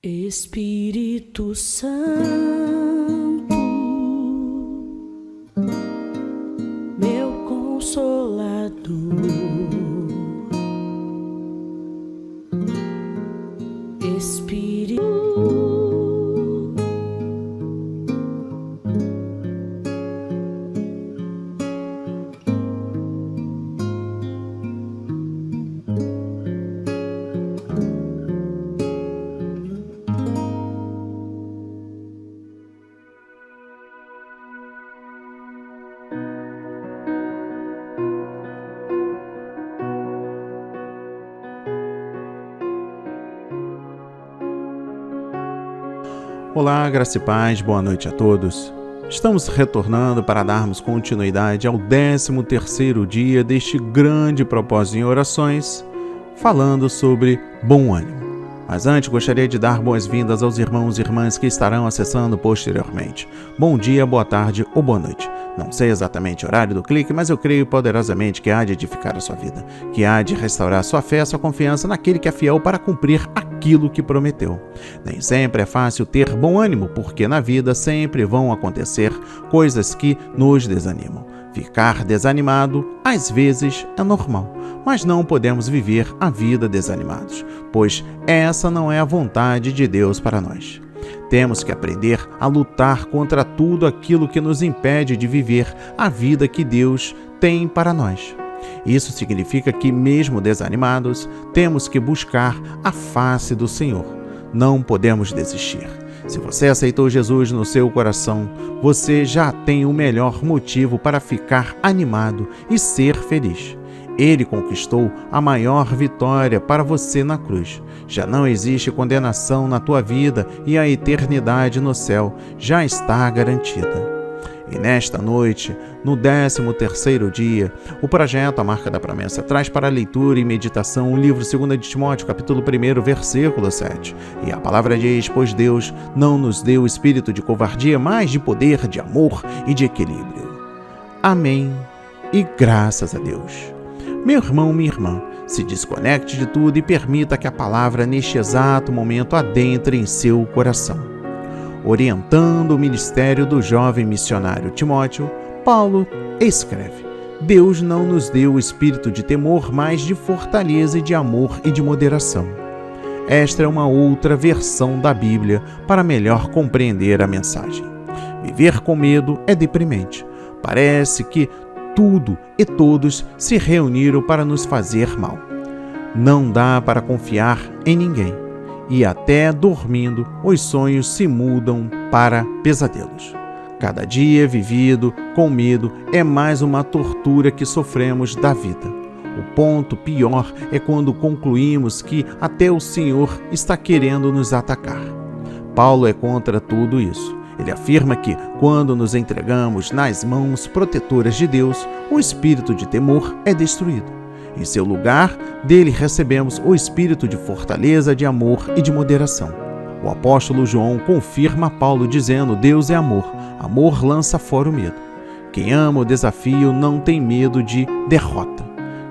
Espírito Santo, meu Consolador, Espírito, Olá, graça e paz, boa noite a todos. Estamos retornando para darmos continuidade ao 13º dia deste grande propósito em orações, falando sobre bom ânimo. Mas antes, gostaria de dar boas-vindas aos irmãos e irmãs que estarão acessando posteriormente. Bom dia, boa tarde ou boa noite. Não sei exatamente o horário do clique, mas eu creio poderosamente que há de edificar a sua vida, que há de restaurar sua fé, sua confiança naquele que é fiel para cumprir aquilo que prometeu. Nem sempre é fácil ter bom ânimo, porque na vida sempre vão acontecer coisas que nos desanimam. Ficar desanimado, às vezes, é normal, mas não podemos viver a vida desanimados, pois essa não é a vontade de Deus para nós. Temos que aprender a lutar contra tudo aquilo que nos impede de viver a vida que Deus tem para nós. Isso significa que, mesmo desanimados, temos que buscar a face do Senhor. Não podemos desistir. Se você aceitou Jesus no seu coração, você já tem o melhor motivo para ficar animado e ser feliz. Ele conquistou a maior vitória para você na cruz. Já não existe condenação na tua vida e a eternidade no céu já está garantida. E nesta noite, no 13º dia, o projeto A Marca da Promessa traz para leitura e meditação o livro 2 de Timóteo, capítulo 1, versículo 7. E a palavra diz: pois Deus não nos deu espírito de covardia, mas de poder, de amor e de equilíbrio. Amém e graças a Deus. Meu irmão, minha irmã, se desconecte de tudo e permita que a palavra neste exato momento adentre em seu coração. Orientando o ministério do jovem missionário Timóteo, Paulo escreve: Deus não nos deu o espírito de temor, mas de fortaleza e de amor e de moderação. Esta é uma outra versão da Bíblia para melhor compreender a mensagem. Viver com medo é deprimente. Parece que tudo e todos se reuniram para nos fazer mal. Não dá para confiar em ninguém. E até dormindo, os sonhos se mudam para pesadelos. Cada dia vivido com medo é mais uma tortura que sofremos da vida. O ponto pior é quando concluímos que até o Senhor está querendo nos atacar. Paulo é contra tudo isso. Ele afirma que, quando nos entregamos nas mãos protetoras de Deus, o espírito de temor é destruído. Em seu lugar, dele recebemos o espírito de fortaleza, de amor e de moderação. O apóstolo João confirma Paulo dizendo: Deus é amor, amor lança fora o medo. Quem ama o desafio não tem medo de derrota.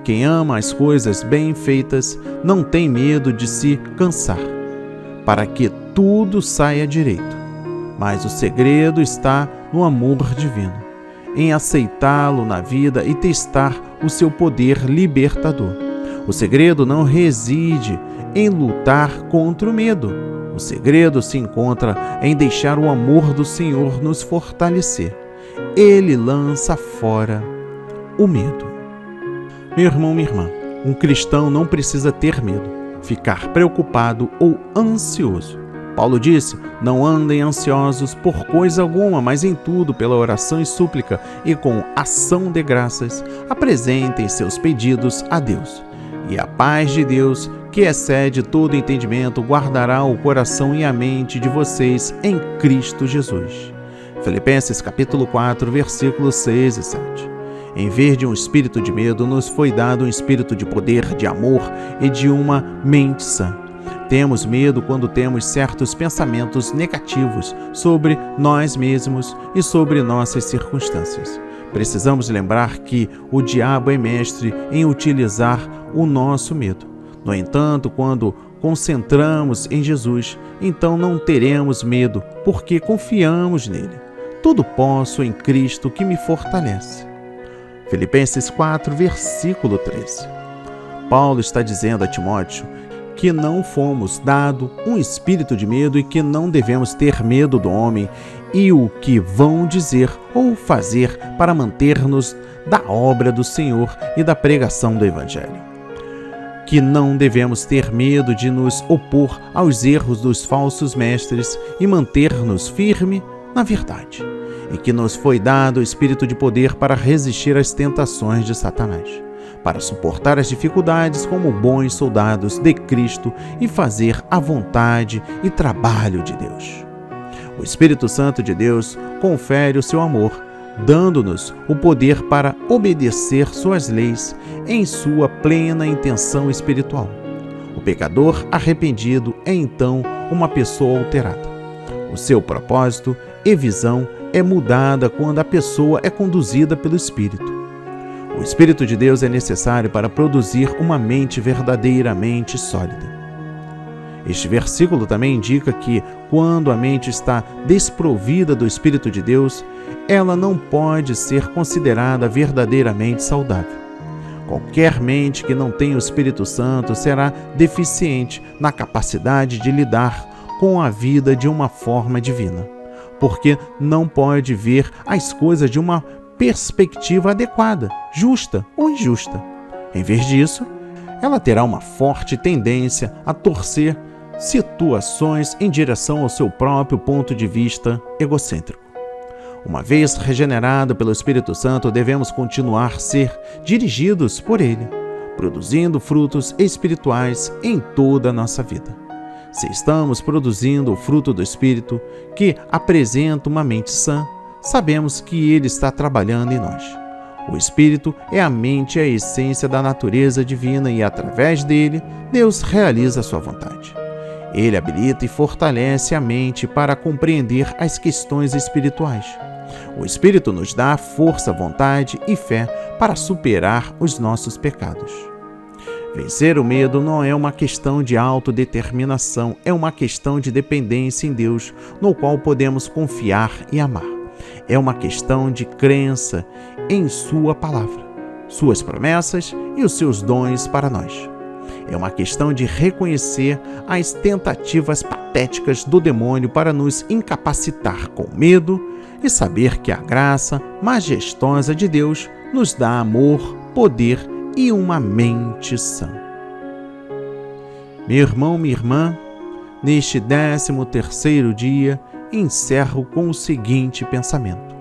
Quem ama as coisas bem feitas não tem medo de se cansar, para que tudo saia direito. Mas o segredo está no amor divino, em aceitá-lo na vida e testar o seu poder libertador. O segredo não reside em lutar contra o medo. O segredo se encontra em deixar o amor do Senhor nos fortalecer. Ele lança fora o medo. Meu irmão, minha irmã, um cristão não precisa ter medo, ficar preocupado ou ansioso. Paulo disse: não andem ansiosos por coisa alguma, mas em tudo, pela oração e súplica e com ação de graças, apresentem seus pedidos a Deus. E a paz de Deus, que excede todo entendimento, guardará o coração e a mente de vocês em Cristo Jesus. Filipenses capítulo 4, versículos 6 e 7. Em vez de um espírito de medo, nos foi dado um espírito de poder, de amor e de uma mente sã. Temos medo quando temos certos pensamentos negativos sobre nós mesmos e sobre nossas circunstâncias. Precisamos lembrar que o diabo é mestre em utilizar o nosso medo. No entanto, quando concentramos em Jesus, então não teremos medo, porque confiamos nele. Tudo posso em Cristo que me fortalece. Filipenses 4, versículo 13. Paulo está dizendo a Timóteo que não fomos dado um espírito de medo e que não devemos ter medo do homem e o que vão dizer ou fazer para manter-nos da obra do Senhor e da pregação do Evangelho. Que não devemos ter medo de nos opor aos erros dos falsos mestres e manter-nos firme na verdade, e que nos foi dado o espírito de poder para resistir às tentações de Satanás, para suportar as dificuldades como bons soldados de Cristo e fazer a vontade e trabalho de Deus. O Espírito Santo de Deus confere o seu amor, dando-nos o poder para obedecer suas leis em sua plena intenção espiritual. O pecador arrependido é então uma pessoa alterada. O seu propósito e visão é mudada quando a pessoa é conduzida pelo Espírito. O Espírito de Deus é necessário para produzir uma mente verdadeiramente sólida. Este versículo também indica que, quando a mente está desprovida do Espírito de Deus, ela não pode ser considerada verdadeiramente saudável. Qualquer mente que não tenha o Espírito Santo será deficiente na capacidade de lidar com a vida de uma forma divina, porque não pode ver as coisas de uma perspectiva adequada, justa ou injusta. Em vez disso, ela terá uma forte tendência a torcer situações em direção ao seu próprio ponto de vista egocêntrico. Uma vez regenerado pelo Espírito Santo, devemos continuar a ser dirigidos por ele, produzindo frutos espirituais em toda a nossa vida. Se estamos produzindo o fruto do Espírito, que apresenta uma mente sã, sabemos que ele está trabalhando em nós. O Espírito é a mente e a essência da natureza divina e, através dele, Deus realiza a sua vontade. Ele habilita e fortalece a mente para compreender as questões espirituais. O Espírito nos dá força, vontade e fé para superar os nossos pecados. Vencer o medo não é uma questão de autodeterminação, é uma questão de dependência em Deus, no qual podemos confiar e amar. É uma questão de crença em Sua palavra, Suas promessas e os seus dons para nós. É uma questão de reconhecer as tentativas patéticas do demônio para nos incapacitar com medo e saber que a graça majestosa de Deus nos dá amor, poder e uma mente sã. Meu irmão, minha irmã, neste 13º dia, encerro com o seguinte pensamento.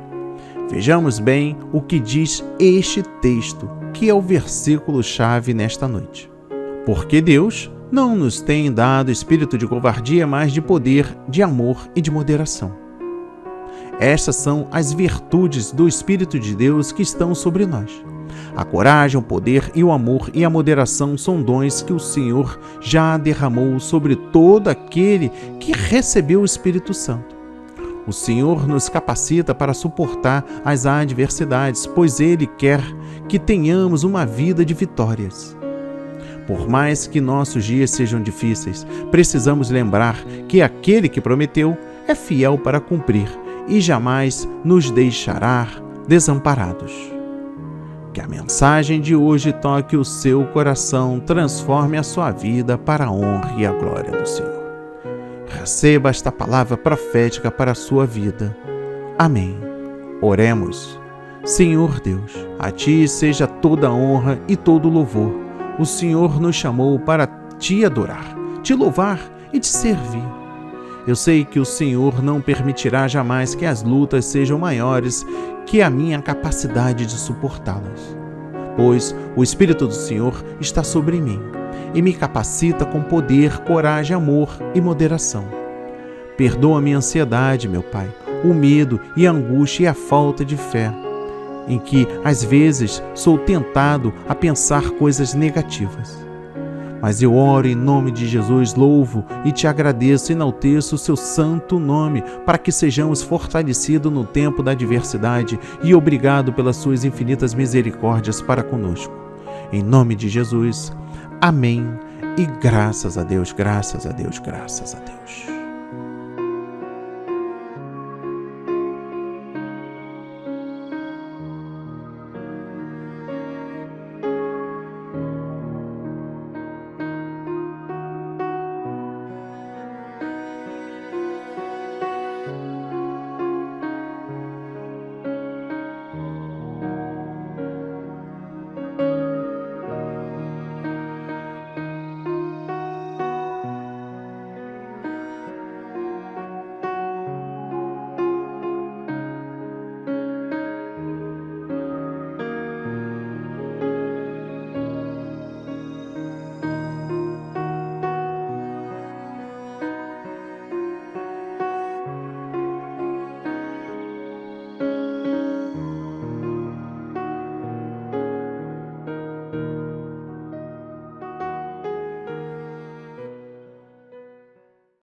Vejamos bem o que diz este texto, que é o versículo-chave nesta noite. Porque Deus não nos tem dado espírito de covardia, mas de poder, de amor e de moderação. Estas são as virtudes do Espírito de Deus que estão sobre nós. A coragem, o poder e o amor e a moderação são dons que o Senhor já derramou sobre todo aquele que recebeu o Espírito Santo. O Senhor nos capacita para suportar as adversidades, pois Ele quer que tenhamos uma vida de vitórias. Por mais que nossos dias sejam difíceis, precisamos lembrar que aquele que prometeu é fiel para cumprir e jamais nos deixará desamparados. Que a mensagem de hoje toque o seu coração, transforme a sua vida para a honra e a glória do Senhor. Receba esta palavra profética para a sua vida. Amém. Oremos. Senhor Deus, a Ti seja toda a honra e todo o louvor. O Senhor nos chamou para Te adorar, Te louvar e Te servir. Eu sei que o Senhor não permitirá jamais que as lutas sejam maiores que a minha capacidade de suportá-las, pois o Espírito do Senhor está sobre mim e me capacita com poder, coragem, amor e moderação. Perdoa minha ansiedade, meu Pai, o medo e a angústia e a falta de fé, em que, às vezes, sou tentado a pensar coisas negativas. Mas eu oro em nome de Jesus, louvo e Te agradeço e enalteço o Seu santo nome, para que sejamos fortalecidos no tempo da adversidade e obrigado pelas Suas infinitas misericórdias para conosco. Em nome de Jesus, amém E graças a Deus, graças a Deus, graças a Deus.